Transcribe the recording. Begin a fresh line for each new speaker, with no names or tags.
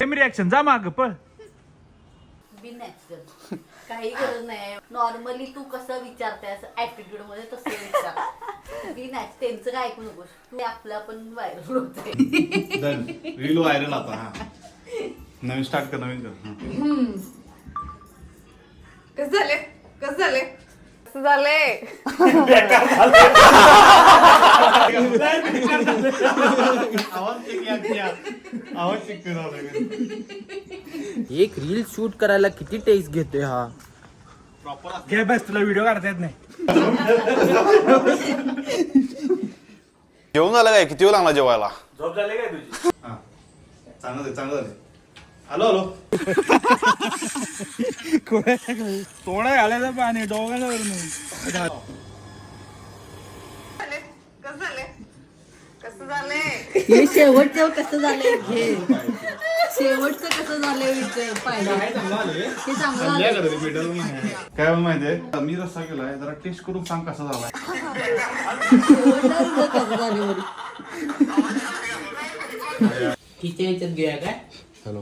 Reaction जा माग पळ.
काही गरज नाही. नॉर्मली तू कसं विचारतेस ऍटिट्यूड मध्ये तसं विचार. बी नॅच त्यांचं काय ऐकू नकोस. तू आपला पण व्हायरल होते.
रील व्हायरल आता. हा नवीन स्टार्ट कर. नवीन कर.
कसं झाले कसं झाले कसं झाले.
आवाज चेक करावा लागेल.
एक रील शूट करायला किती टेक्स घेतोय हा.
घे बस तुला व्हिडिओ काढता येत नाही.
जेवण झालं काय? किती वेळ लागला जेवायला?
झोप झाली काय तुझी?
हा चांगलं झालं चांगलं झालं. Hello hello.
तोडा घालायचं पाणी डोंगावर नाही.
कसं झाले कसं झाले.
हे शेवटचं कसं झालंय घे. शेवटचं कसं झालंय विचार पाहिजे. हे चांगलं झालंय.
काय माहितीये मी रस्सा केलाय जरा टेस्ट करून सांग कसा झालाय.
शेवटचं कसं झालंय.
तिच्या ह्याच्यात घेऊया काय.
हॅलो